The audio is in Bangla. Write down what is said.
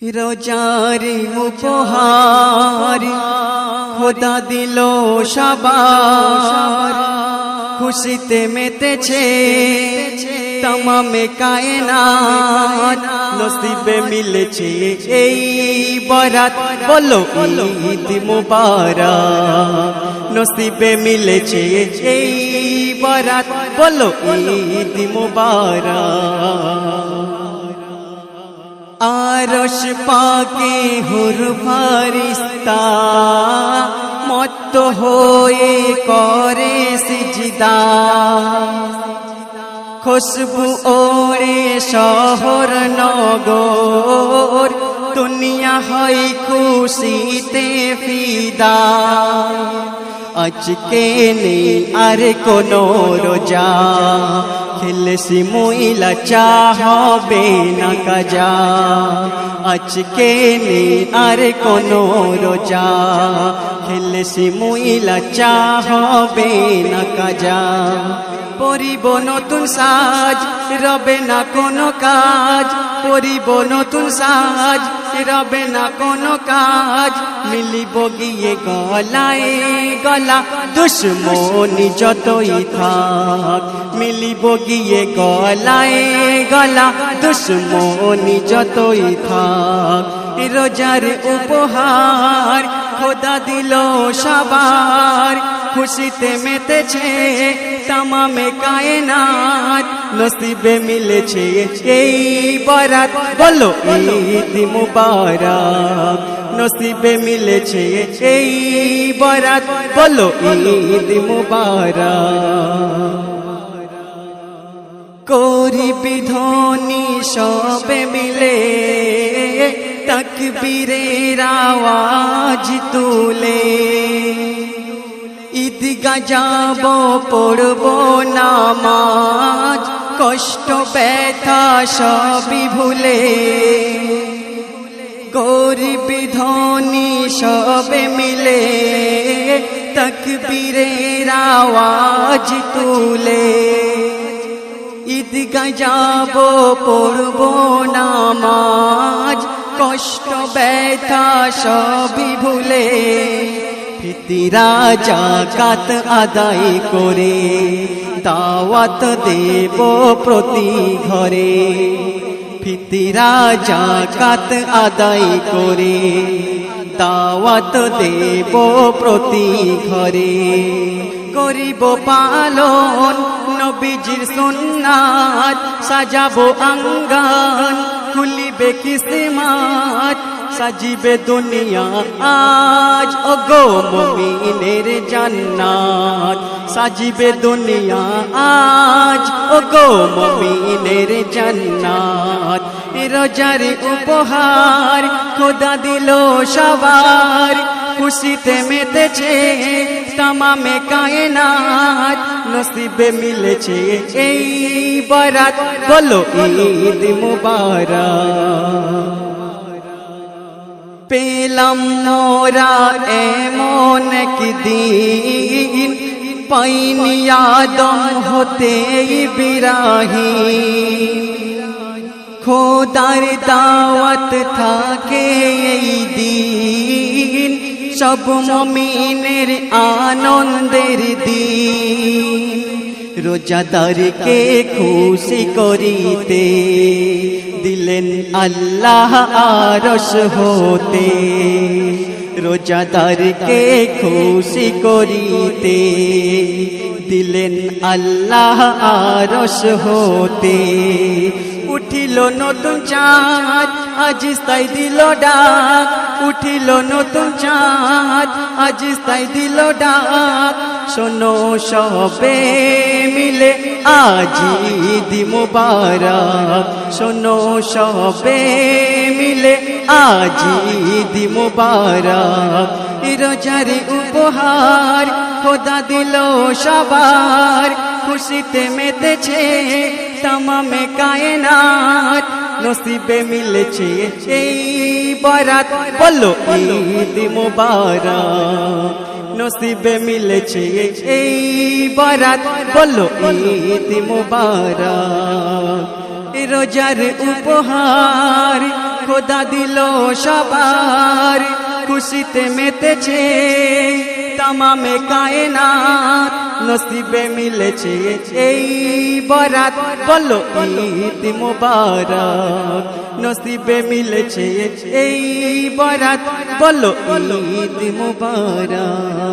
রোজার উপহার খোদা দিল সবার, খুশিতে মেতেছে তমামে কায়নাত। নসিবে মিলেছে এই বরাত, বলো ঈদ মুবারক। নসিবে মিলেছে এই বরাত, বলো ঈদ মুবারক। আরশ পাকে হুর ফারিস্তা মত্ত হয়ে করে সিজদা। খুশবু ওড়ে শহর নগর, দুনিয়া হয় খুশিতে ফিদা। আজকে নেই আর কোনো রোজা, খেলসি মইলা চা হবে না কাজা। আজকে নেই আর কোনো রোজা, খেলসি মইলা চা হবে না কাজা। পরিব নতুন সাজ, রবে না কোনো কাজ। পরিব নতুন সাজ, রবে না কোনো কাজ। মিলিব গিয়ে গলায় গলা, দুশ্মনী যতই থাক। মিলিব গিয়ে গলায় গলা, দুশ্মনী যতই থাক। রোজার উপহার খোদা দিল সবার, খুশিতে মেতেছে তমামে কায়নাত। নসিবে মিলেছে এই বরাত, বলো ঈদ মুবারক। নসিবে মিলেছে এই বরাত, বলো ঈদ মুবারক। করিবি ধ্বনি সবে মিলে, তাকবীরের আওয়াজ তুলে। ঈদগাহ যাব পড়ব নামাজ, কষ্ট ব্যথা সবই ভুলে। করিবি ধ্বনি সবে মিলে, তাকবীরের আওয়াজ তুলে। ঈদগাহ যাব পড়ব নামাজ, কষ্ট ব্যথা সবই ভুলে। ফিতরা যাকাত আদায় করে, দাওয়াত দেব প্রতি ঘরে। ফিতরা যাকাত আদায় করে, দাওয়াত দেব প্রতি ঘরে। করিব পালন নবীজির সুন্নাত, সাজাবো আঙ্গন খুলিবে কিসমত। সাজিবে দুনিয়া আজ ওগো মুমিনের জান্নাত। সাজিবে দুনিয়া আজ ওগো মুমিনের জান্নাত। রোজার উপহার খোদা দিল সবার, খুশিতে মেতেছে তমামে কায়নাত। নসিবে মিলেছে এই বরাত, বলো ঈদ মুবারক। পেলাম মোরা এমন একদিন, পাইনি আদম হতে ইব্রাহিম। খোদার দাওয়াত থাকে এই দিন, সব মুমিনের আনন্দের দিন। রোজাদারকে খুশি করিতে দিলেন আল্লাহ আরশ হতে। রোজাদারকে খুশি করিতে দিলেন আল্লাহ আরশ হতে। উঠিল নতুন চাঁদ আজ তাই দিল ডাক। উঠিল নতুন চাঁদ আজ তাই দিল ডাক। শোনো সবে মিলে আজ ঈদ মুবারক। শোনো সবে মিলে আজ ঈদ মুবারক। রোজার উপহার খোদা দিল সবার, খুশিতে মেতেছে তমামে কায়নাত। নসিবে মিলেছে এই বরাত, বলো ঈদ মুবারক। নসিবে মিলেছে এই বরাত, বলো ঈদ মুবারক। রোজার উপহার খোদা দিল সবার খুশিতে মেতেছে তামামে কায়নাত নসিবে মিলেছে এই বরাত বলো ঈদ মুবারক নসিবে মিলেছে এই বরাত বলো ঈদ মুবারক